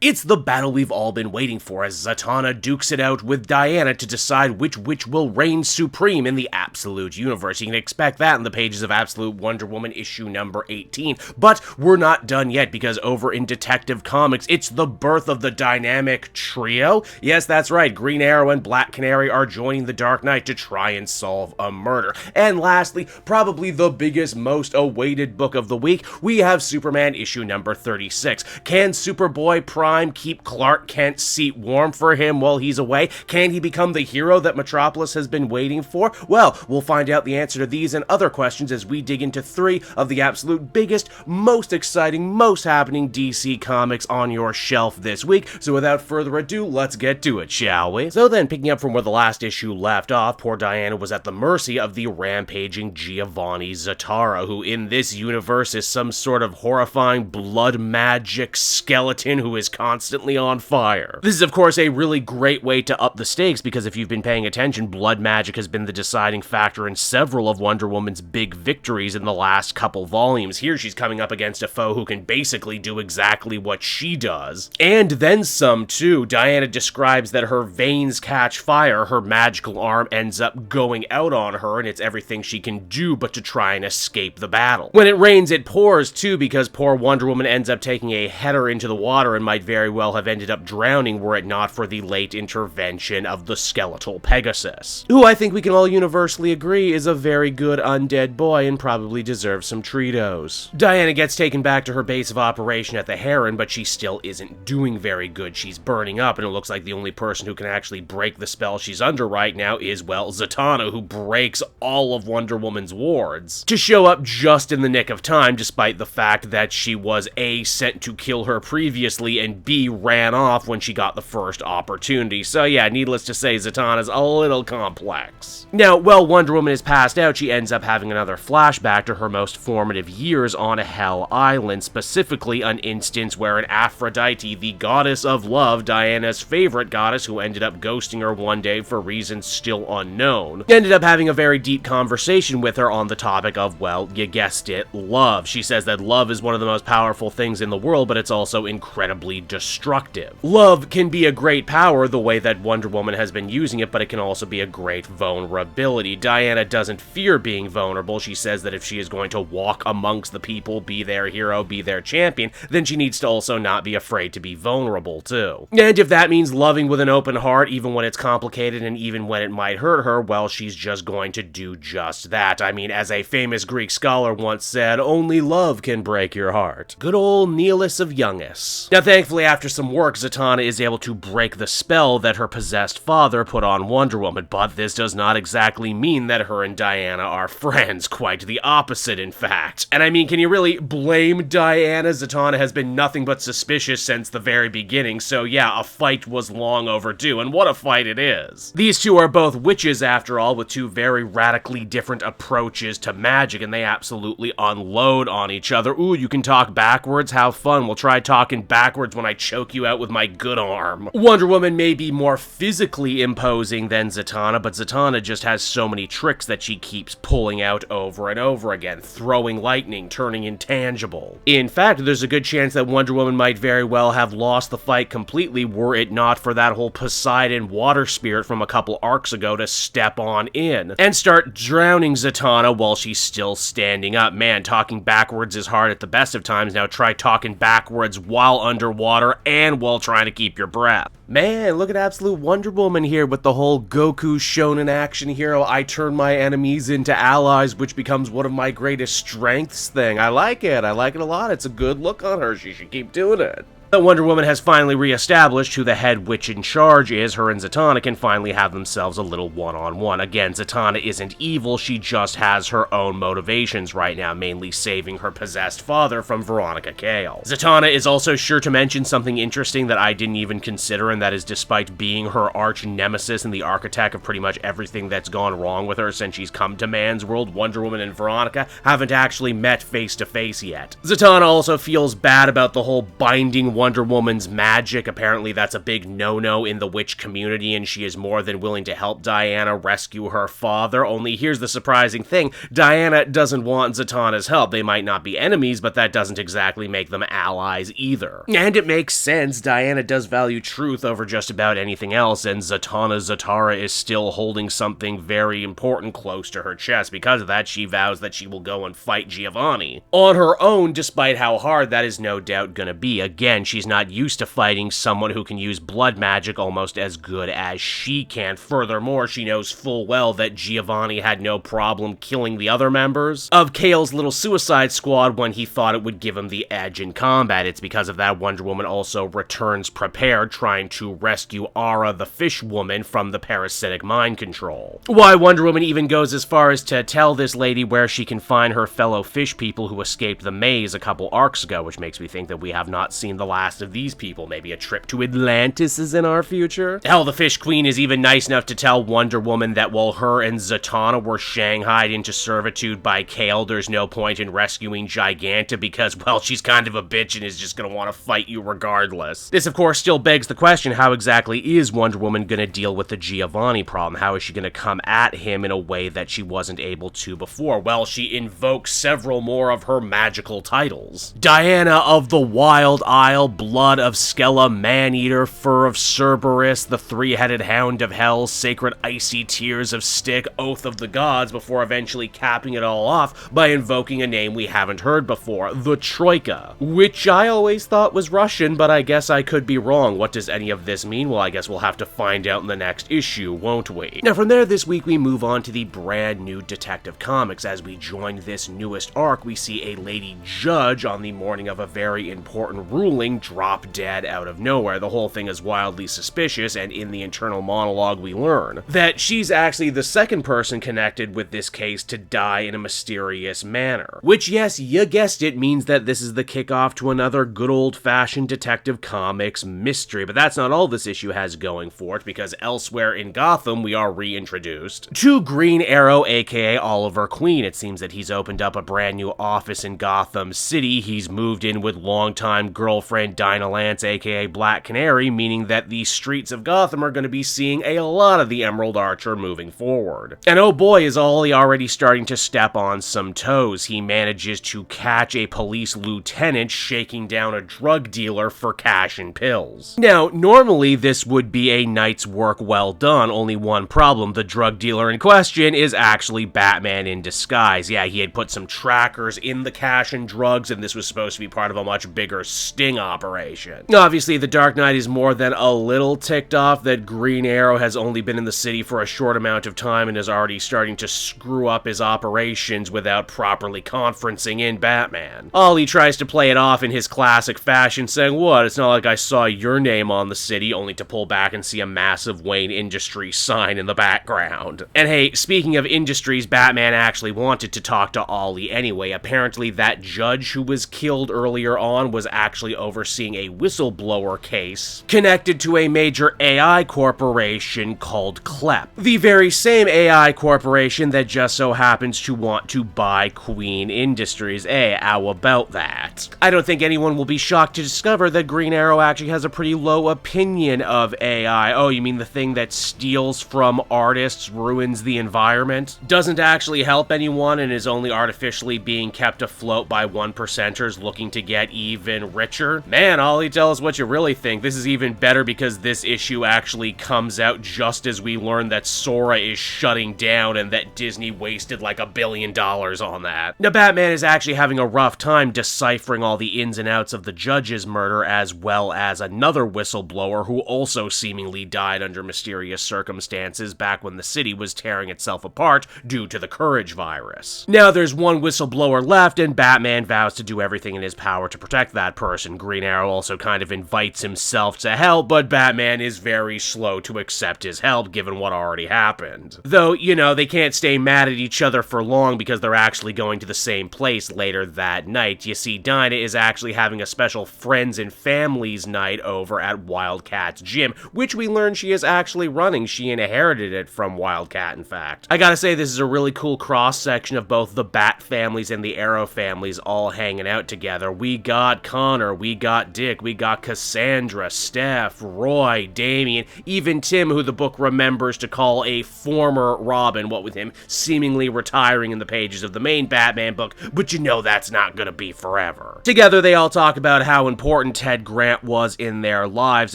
It's the battle we've all been waiting for as Zatanna dukes it out with Diana to decide which witch will reign supreme in the Absolute universe. You can expect that in the pages of Absolute Wonder Woman issue number 18. But we're not done yet, because over in Detective Comics, it's the birth of the dynamic trio. Yes, that's right, Green Arrow and Black Canary are joining the Dark Knight to try and solve a murder. And lastly, probably the biggest, most awaited book of the week, we have Superman issue number 36. Can Superboy Prime keep Clark Kent's seat warm for him while he's away? Can he become the hero that Metropolis has been waiting for? Well, we'll find out the answer to these and other questions as we dig into 3 of the absolute biggest, most exciting, most happening DC comics on your shelf this week. So without further ado, let's get to it, shall we? So then, picking up from where the last issue left off, poor Diana was at the mercy of the rampaging Giovanni Zatara, who in this universe is some sort of horrifying blood magic skeleton who is constantly on fire. This is of course a really great way to up the stakes, because if you've been paying attention, blood magic has been the deciding factor in several of Wonder Woman's big victories in the last couple volumes. Here she's coming up against a foe who can basically do exactly what she does. And then some too. Diana describes that her veins catch fire, her magical arm ends up going out on her, and it's everything she can do but to try and escape the battle. When it rains, it pours too, because poor Wonder Woman ends up taking a header into the water and might very well have ended up drowning were it not for the late intervention of the skeletal Pegasus, who I think we can all universally agree is a very good undead boy and probably deserves some Treatos. Diana gets taken back to her base of operation at the Heron, but she still isn't doing very good. She's burning up, and it looks like the only person who can actually break the spell she's under right now is, well, Zatanna, who breaks all of Wonder Woman's wards, to show up just in the nick of time, despite the fact that she was A, sent to kill her previously, and B, ran off when she got the first opportunity. So yeah, needless to say, Zatanna's a little complex. Now, while Wonder Woman is passed out, she ends up having another flashback to her most formative years on Hell Island, specifically an instance where an Aphrodite, the goddess of love, Diana's favorite goddess who ended up ghosting her one day for reasons still unknown, ended up having a very deep conversation with her on the topic of, well, you guessed it, love. She says that love is one of the most powerful things in the world, but it's also incredibly destructive. Love can be a great power the way that Wonder Woman has been using it, but it can also be a great vulnerability. Diana doesn't fear being vulnerable. She says that if she is going to walk amongst the people, be their hero, be their champion, then she needs to also not be afraid to be vulnerable too. And if that means loving with an open heart, even when it's complicated and even when it might hurt her, well, she's just going to do just that. I mean, as a famous Greek scholar once said, only love can break your heart. Good old Nihilus of Youngus. Now, thankfully, after some work, Zatanna is able to break the spell that her possessed father put on Wonder Woman, but this does not exactly mean that her and Diana are friends. Quite the opposite, in fact. And I mean, can you really blame Diana? Zatanna has been nothing but suspicious since the very beginning, so yeah, a fight was long overdue, and what a fight it is. These two are both witches, after all, with two very radically different approaches to magic, and they absolutely unload on each other. Ooh, you can talk backwards? How fun. We'll try talking backwards when I choke you out with my good arm. Wonder Woman may be more physically imposing than Zatanna, but Zatanna just has so many tricks that she keeps pulling out over and over again, throwing lightning, turning intangible. In fact, there's a good chance that Wonder Woman might very well have lost the fight completely were it not for that whole Poseidon water spirit from a couple arcs ago to step on in and start drowning Zatanna while she's still standing up. Man, talking backwards is hard at the best of times. Now try talking backwards while underwater and while trying to keep your breath. Man, look at Absolute Wonder Woman here with the whole Goku shonen action hero, I turn my enemies into allies, which becomes one of my greatest strengths thing. I like it a lot. It's a good look on her. She should keep doing it. That Wonder Woman has finally reestablished who the head witch in charge is, her and Zatanna can finally have themselves a little one-on-one. Again, Zatanna isn't evil, she just has her own motivations right now, mainly saving her possessed father from Veronica Cale. Zatanna is also sure to mention something interesting that I didn't even consider, and that is despite being her arch nemesis and the architect of pretty much everything that's gone wrong with her since she's come to man's world, Wonder Woman and Veronica haven't actually met face to face yet. Zatanna also feels bad about the whole binding Wonder Woman's magic. Apparently that's a big no-no in the witch community, and she is more than willing to help Diana rescue her father. Only here's the surprising thing. Diana doesn't want Zatanna's help. They might not be enemies, but that doesn't exactly make them allies either. And it makes sense. Diana does value truth over just about anything else, and Zatanna Zatara is still holding something very important close to her chest. Because of that, she vows that she will go and fight Giovanni on her own, despite how hard that is no doubt gonna be. Again, she's not used to fighting someone who can use blood magic almost as good as she can. Furthermore, she knows full well that Giovanni had no problem killing the other members of Kale's little Suicide Squad when he thought it would give him the edge in combat. It's because of that Wonder Woman also returns prepared, trying to rescue Ara the Fish Woman from the parasitic mind control. Why Wonder Woman even goes as far as to tell this lady where she can find her fellow fish people who escaped the maze a couple arcs ago, which makes me think that we have not seen the last of these people. Maybe a trip to Atlantis is in our future? Hell, the Fish Queen is even nice enough to tell Wonder Woman that while her and Zatanna were shanghaied into servitude by Kale, there's no point in rescuing Giganta because, well, she's kind of a bitch and is just gonna want to fight you regardless. This, of course, still begs the question, how exactly is Wonder Woman gonna deal with the Giovanni problem? How is she gonna come at him in a way that she wasn't able to before? Well, she invokes several more of her magical titles. Diana of the Wild Isle, Blood of Skella, Man-Eater, Fur of Cerberus, the Three-Headed Hound of Hell, Sacred Icy Tears of Stick, Oath of the Gods, before eventually capping it all off by invoking a name we haven't heard before, the Troika, which I always thought was Russian, but I guess I could be wrong. What does any of this mean? Well, I guess we'll have to find out in the next issue, won't we? Now, from there, this week we move on to the brand new Detective Comics. As we join this newest arc, we see a lady judge on the morning of a very important ruling drop dead out of nowhere. The whole thing is wildly suspicious, and in the internal monologue we learn that she's actually the second person connected with this case to die in a mysterious manner. Which, yes, you guessed it, means that this is the kickoff to another good old-fashioned Detective Comics mystery. But that's not all this issue has going for it, because elsewhere in Gotham we are reintroduced to Green Arrow, aka Oliver Queen. It seems that he's opened up a brand new office in Gotham City. He's moved in with longtime girlfriend Dinah Lance, aka Black Canary, meaning that the streets of Gotham are going to be seeing a lot of the Emerald Archer moving forward. And oh boy, is Ollie already starting to step on some toes. He manages to catch a police lieutenant shaking down a drug dealer for cash and pills. Now, normally this would be a night's work well done, only one problem: the drug dealer in question is actually Batman in disguise. Yeah, he had put some trackers in the cash and drugs, and this was supposed to be part of a much bigger sting operation. Obviously, the Dark Knight is more than a little ticked off that Green Arrow has only been in the city for a short amount of time and is already starting to screw up his operations without properly conferencing in Batman. Ollie tries to play it off in his classic fashion, saying, "What, it's not like I saw your name on the city," only to pull back and see a massive Wayne Industries sign in the background. And hey, speaking of Industries, Batman actually wanted to talk to Ollie anyway. Apparently that judge who was killed earlier on was actually overseeing a whistleblower case connected to a major AI corporation called CLEP. The very same AI corporation that just so happens to want to buy Queen Industries. How about that? I don't think anyone will be shocked to discover that Green Arrow actually has a pretty low opinion of AI. Oh, you mean the thing that steals from artists, ruins the environment, doesn't actually help anyone, and is only artificially being kept afloat by 1%ers looking to get even richer? Man, Ollie, tell us what you really think. This is even better because this issue actually comes out just as we learn that Sora is shutting down and that Disney wasted like $1 billion on that. Now, Batman is actually having a rough time deciphering all the ins and outs of the judge's murder, as well as another whistleblower who also seemingly died under mysterious circumstances back when the city was tearing itself apart due to the Courage virus. Now there's one whistleblower left, and Batman vows to do everything in his power to protect that person. Green Arrow also kind of invites himself to help, but Batman is very slow to accept his help given what already happened. Though, you know, they can't stay mad at each other for long because they're actually going to the same place later that night. You see, Dinah is actually having a special friends and families night over at Wildcat's gym, which we learn she is actually running. She inherited it from Wildcat, in fact. I gotta say, this is a really cool cross-section of both the Bat families and the Arrow families all hanging out together. We got Connor, we got got Dick, we got Cassandra, Steph, Roy, Damian, even Tim, who the book remembers to call a former Robin, what with him seemingly retiring in the pages of the main Batman book, but you know that's not gonna be forever. Together, they all talk about how important Ted Grant was in their lives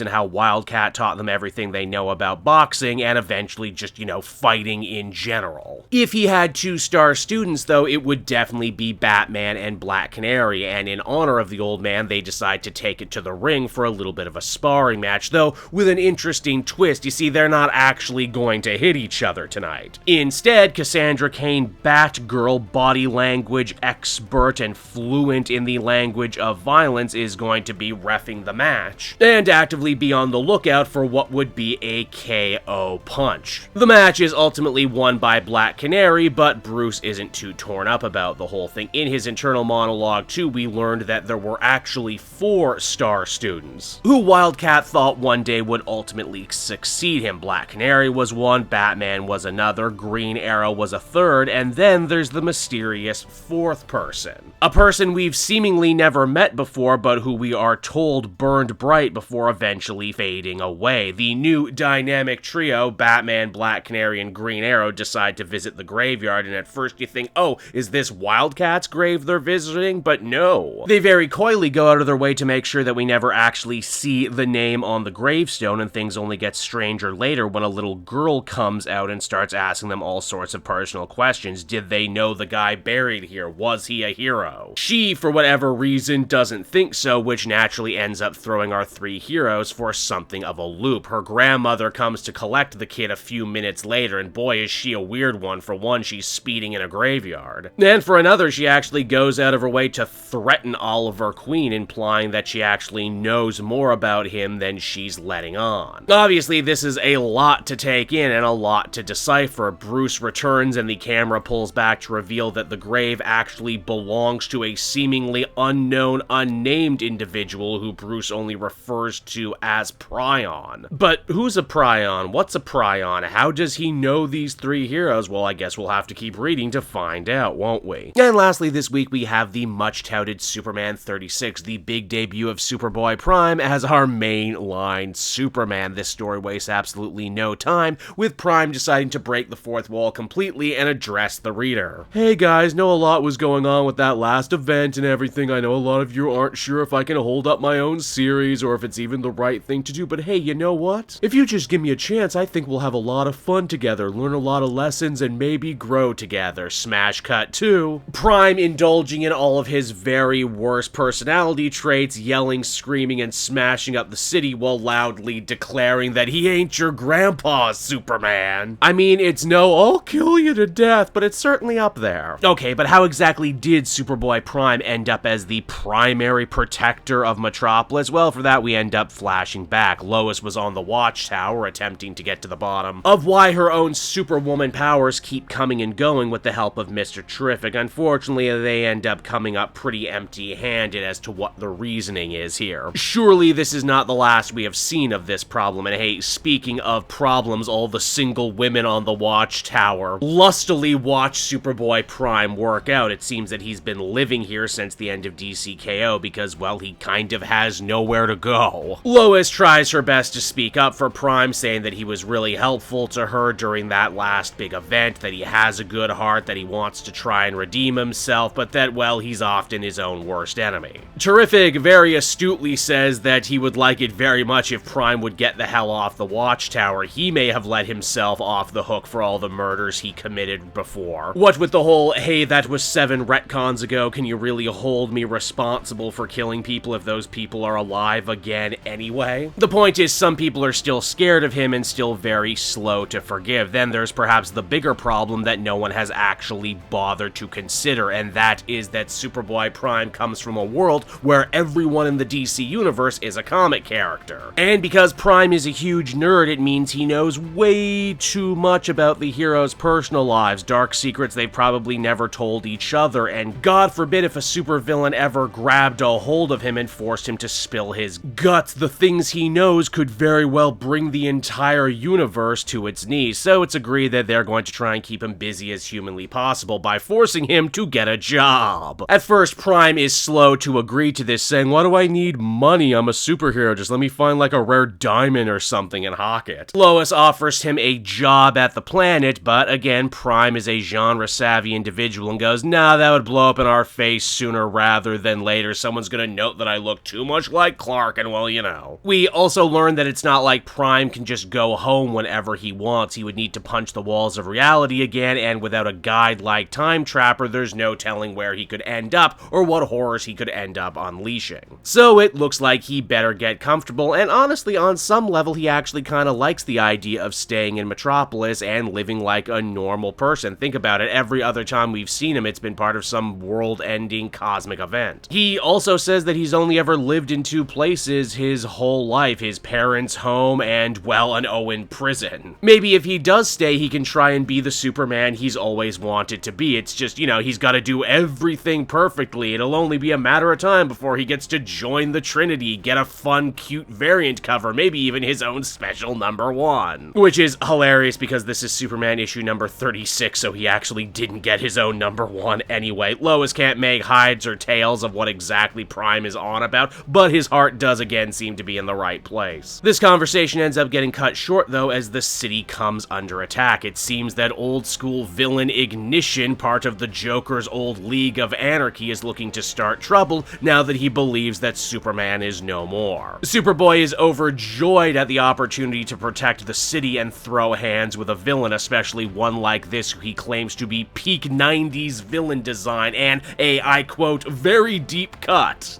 and how Wildcat taught them everything they know about boxing and eventually just, fighting in general. If he had 2-star students, though, it would definitely be Batman and Black Canary, and in honor of the old man, they decide to take it to the ring for a little bit of a sparring match, though with an interesting twist. You see, they're not actually going to hit each other tonight. Instead, Cassandra Cain, Batgirl, body language expert and fluent in the language of violence, is going to be reffing the match, and actively be on the lookout for what would be a KO punch. The match is ultimately won by Black Canary, but Bruce isn't too torn up about the whole thing. In his internal monologue, too, we learned that there were actually 4-star students, who Wildcat thought one day would ultimately succeed him. Black Canary was one, Batman was another, Green Arrow was a third, and then there's the mysterious 4th person. A person we've seemingly never met before, but who we are told burned bright before eventually fading away. The new dynamic trio, Batman, Black Canary, and Green Arrow, decide to visit the graveyard, and at first you think, oh, is this Wildcat's grave they're visiting? But no. They very coyly go out of their way to make sure that we never actually see the name on the gravestone, and things only get stranger later when a little girl comes out and starts asking them all sorts of personal questions. Did they know the guy buried here? Was he a hero? She, for whatever reason, doesn't think so, which naturally ends up throwing our 3 heroes for something of a loop. Her grandmother comes to collect the kid a few minutes later, and boy is she a weird one. For one, she's speeding in a graveyard. And for another, she actually goes out of her way to threaten Oliver Queen, implying that she actually knows more about him than she's letting on. Obviously, this is a lot to take in and a lot to decipher. Bruce returns and the camera pulls back to reveal that the grave actually belongs to a seemingly unknown, unnamed individual who Bruce only refers to as Prion. But who's a Prion? What's a Prion? How does he know these 3 heroes? Well, I guess we'll have to keep reading to find out, won't we? And lastly, this week we have the much-touted Superman 36, the big debut of Superboy Prime as our mainline Superman. This story wastes absolutely no time, with Prime deciding to break the 4th wall completely and address the reader. Hey guys, know a lot was going on with that last event and everything. I know a lot of you aren't sure if I can hold up my own series or if it's even the right thing to do, but hey, you know what? If you just give me a chance, I think we'll have a lot of fun together, learn a lot of lessons, and maybe grow together. Smash cut 2. Prime indulging in all of his very worst personality traits, yelling, screaming, and smashing up the city while loudly declaring that he ain't your grandpa's Superman. I mean, it's no, I'll kill you to death, but it's certainly up there. Okay, but how exactly did Superboy Prime end up as the primary protector of Metropolis? Well, for that we end up flashing back. Lois was on the Watchtower attempting to get to the bottom of why her own Superwoman powers keep coming and going with the help of Mr. Terrific. Unfortunately, they end up coming up pretty empty-handed as to what the reasoning is here. Surely this is not the last we have seen of this problem, and hey, speaking of problems, all the single women on the Watchtower lustily watch Superboy Prime work out. It seems that he's been living here since the end of DCKO because, well, he kind of has nowhere to go. Lois tries her best to speak up for Prime, saying that he was really helpful to her during that last big event, that he has a good heart, that he wants to try and redeem himself, but that, well, he's often his own worst enemy. Terrific very astutely says that he would like it very much if Prime would get the hell off the Watchtower. He may have let himself off the hook for all the murders he committed before. What with the whole, hey, that was 7 retcons ago, can you really hold me responsible for killing people if those people are alive again anyway? The point is, some people are still scared of him and still very slow to forgive. Then there's perhaps the bigger problem that no one has actually bothered to consider, and that is that Superboy Prime comes from a world where everyone in the DC universe is a comic character. And because Prime is a huge nerd, it means he knows way too much about the heroes' personal lives, dark secrets they've probably never told each other, and God forbid if a supervillain ever grabbed a hold of him and forced him to spill his guts, the things he knows could very well bring the entire universe to its knees. So it's agreed that they're going to try and keep him busy as humanly possible by forcing him to get a job. At first, Prime is slow to agree to this, saying, saying, "Why do I need money? I'm a superhero. Just let me find like a rare diamond or something and hawk it." Lois offers him a job at the planet, but again, Prime is a genre-savvy individual and goes, "Nah, that would blow up in our face sooner rather than later. Someone's gonna note that I look too much like Clark, and well, you know." We also learn that it's not like Prime can just go home whenever he wants. He would need to punch the walls of reality again, and without a guide like Time Trapper, there's no telling where he could end up or what horrors he could end up unleashing. So it looks like he better get comfortable, and honestly, on some level, he actually kind of likes the idea of staying in Metropolis and living like a normal person. Think about it, every other time we've seen him, it's been part of some world-ending cosmic event. He also says that he's only ever lived in two places his whole life, his parents' home and, well, an Owen prison. Maybe if he does stay, he can try and be the Superman he's always wanted to be. It's just, you know, he's got to do everything perfectly. It'll only be a matter of time before he gets to join the Trinity, get a fun, cute variant cover, maybe even his own special #1. Which is hilarious because this is Superman issue number 36, so he actually didn't get his own #1 anyway. Lois can't make hides or tails of what exactly Prime is on about, but his heart does again seem to be in the right place. This conversation ends up getting cut short though as the city comes under attack. It seems that old school villain Ignition, part of the Joker's old League of Anarchy, is looking to start trouble now that he believes that Superman is no more. Superboy is overjoyed at the opportunity to protect the city and throw hands with a villain, especially one like this who he claims to be peak 90s villain design and a, I quote, very deep cut.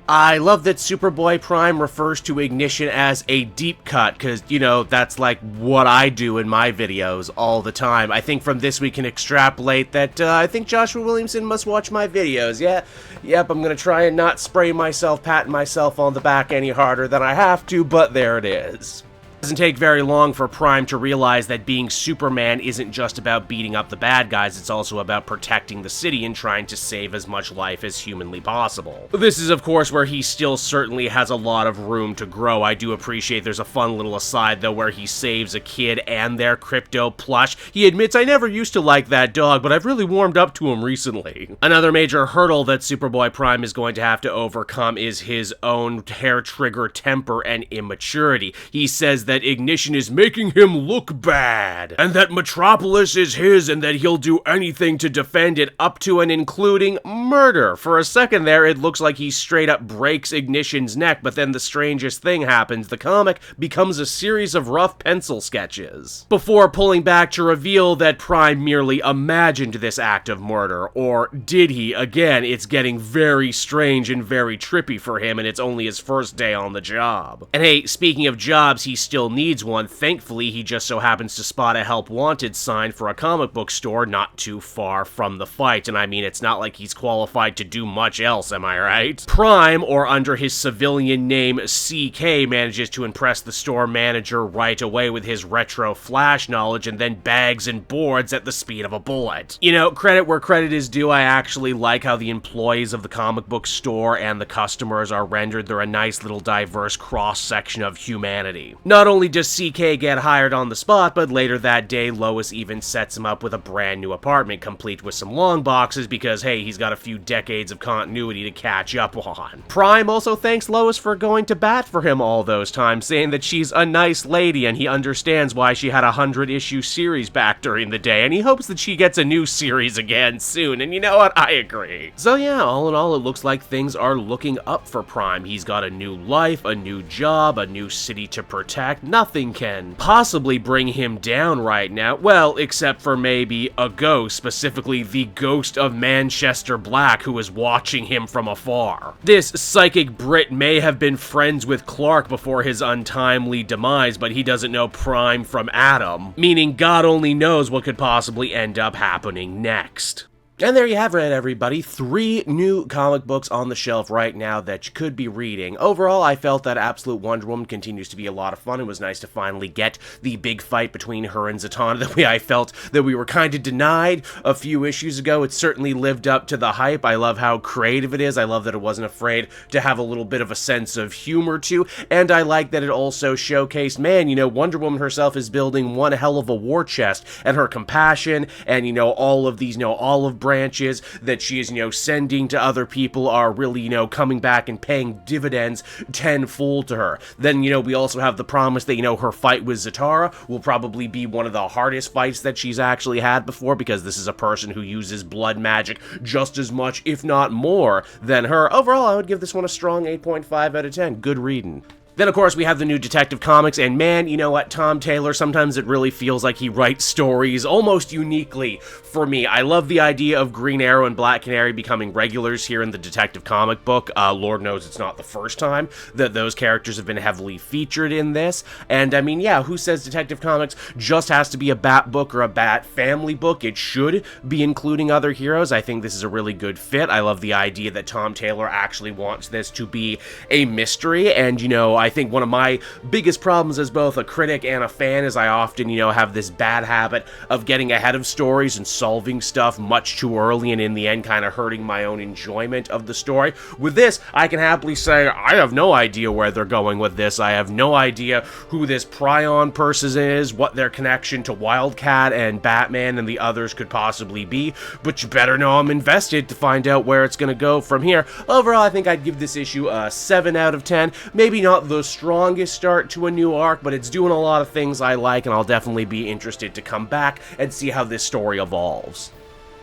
I love that Superboy Prime refers to Ignition as a deep cut, because, you know, that's like what I do in my videos all the time. I think from this we can extrapolate that I think Joshua Williamson must watch my videos. Yep, I'm gonna try and not spray myself, patting myself on the back any harder than I have to, but there it is. It doesn't take very long for Prime to realize that being Superman isn't just about beating up the bad guys, it's also about protecting the city and trying to save as much life as humanly possible. This is, of course, where he still certainly has a lot of room to grow. I do appreciate there's a fun little aside, though, where he saves a kid and their crypto plush. He admits, "I never used to like that dog, but I've really warmed up to him recently." Another major hurdle that Superboy Prime is going to have to overcome is his own hair-trigger temper and immaturity. He says that Ignition is making him look bad, and that Metropolis is his and that he'll do anything to defend it, up to and including murder. For a second there, it looks like he straight up breaks Ignition's neck, but then the strangest thing happens. The comic becomes a series of rough pencil sketches, before pulling back to reveal that Prime merely imagined this act of murder. Or did he? Again, it's getting very strange and very trippy for him, and it's only his first day on the job. And hey, speaking of jobs, he still needs one. Thankfully, he just so happens to spot a help wanted sign for a comic book store not too far from the fight, and I mean, it's not like he's qualified to do much else, am I right? Prime, or under his civilian name CK, manages to impress the store manager right away with his retro Flash knowledge and then bags and boards at the speed of a bullet. You know, credit where credit is due, I actually like how the employees of the comic book store and the customers are rendered. They're a nice little diverse cross-section of humanity. Not only does CK get hired on the spot, but later that day, Lois even sets him up with a brand new apartment, complete with some long boxes, because hey, he's got a few decades of continuity to catch up on. Prime also thanks Lois for going to bat for him all those times, saying that she's a nice lady and he understands why she had a 100-issue series back during the day, and he hopes that she gets a new series again soon, and you know what? I agree. So yeah, all in all, it looks like things are looking up for Prime. He's got a new life, a new job, a new city to protect. Nothing can possibly bring him down right now. Well, except for maybe a ghost, specifically the ghost of Manchester Black, who is watching him from afar. This psychic Brit may have been friends with Clark before his untimely demise, but he doesn't know Prime from Adam, meaning God only knows what could possibly end up happening next. And there you have it, everybody. 3 new comic books on the shelf right now that you could be reading. Overall, I felt that Absolute Wonder Woman continues to be a lot of fun. It was nice to finally get the big fight between her and Zatanna the way I felt that we were kind of denied a few issues ago. It certainly lived up to the hype. I love how creative it is. I love that it wasn't afraid to have a little bit of a sense of humor too. And I like that it also showcased, man, you know, Wonder Woman herself is building one hell of a war chest, and her compassion and, you know, all of these, you know, olive branches that she is, sending to other people are really, coming back and paying dividends tenfold to her. Then, we also have the promise that, her fight with Zatara will probably be one of the hardest fights that she's actually had before, because this is a person who uses blood magic just as much, if not more, than her. Overall, I would give this one a strong 8.5 out of 10. Good reading. Then, of course, we have the new Detective Comics, and man, you know what, Tom Taylor, sometimes it really feels like he writes stories almost uniquely for me. I love the idea of Green Arrow and Black Canary becoming regulars here in the Detective comic book. Lord knows it's not the first time that those characters have been heavily featured in this. And, I mean, yeah, who says Detective Comics just has to be a Bat book or a Bat family book? It should be including other heroes. I think this is a really good fit. I love the idea that Tom Taylor actually wants this to be a mystery, and, I think one of my biggest problems as both a critic and a fan is I often, have this bad habit of getting ahead of stories and solving stuff much too early, and in the end kind of hurting my own enjoyment of the story. With this, I can happily say I have no idea where they're going with this. I have no idea who this Prion person is, what their connection to Wildcat and Batman and the others could possibly be, but you better know I'm invested to find out where it's going to go from here. Overall, I think I'd give this issue a 7 out of 10. Maybe not the strongest start to a new arc, but it's doing a lot of things I like, and I'll definitely be interested to come back and see how this story evolves.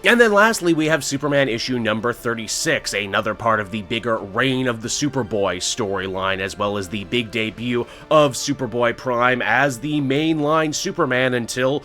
And then lastly, we have Superman issue number 36, another part of the bigger Reign of the Superboy storyline, as well as the big debut of Superboy Prime as the mainline Superman until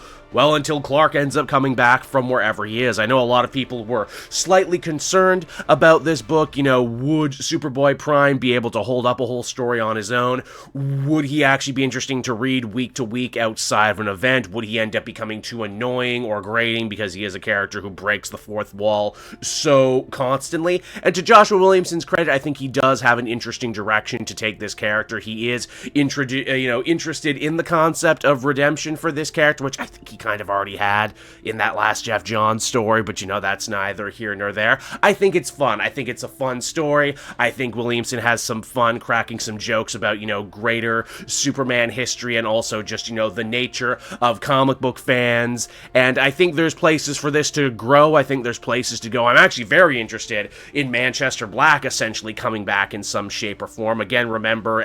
Clark ends up coming back from wherever he is. I know a lot of people were slightly concerned about this book. Would Superboy Prime be able to hold up a whole story on his own? Would he actually be interesting to read week to week outside of an event? Would he end up becoming too annoying or grating because he is a character who breaks the fourth wall so constantly? And to Joshua Williamson's credit, I think he does have an interesting direction to take this character. He is interested in the concept of redemption for this character, which I think he kind of already had in that last Jeff Johns story, but that's neither here nor there. I think it's fun. I think it's a fun story. I think Williamson has some fun cracking some jokes about, greater Superman history and also just, the nature of comic book fans. And I think there's places for this to grow. I think there's places to go. I'm actually very interested in Manchester Black essentially coming back in some shape or form. Again, remember,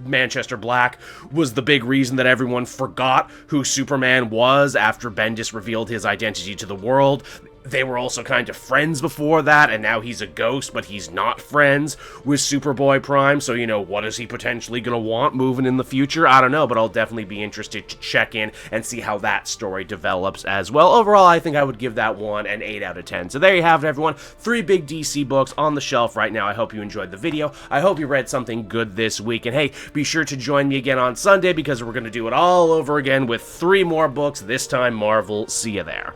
Manchester Black was the big reason that everyone forgot who Superman was after Bendis revealed his identity to the world. They were also kind of friends before that, and now he's a ghost, but he's not friends with Superboy Prime, so, what is he potentially going to want moving in the future? I don't know, but I'll definitely be interested to check in and see how that story develops as well. Overall, I think I would give that one an 8 out of 10. So there you have it, everyone. 3 big DC books on the shelf right now. I hope you enjoyed the video. I hope you read something good this week, and hey, be sure to join me again on Sunday because we're going to do it all over again with 3 more books, this time Marvel. See you there.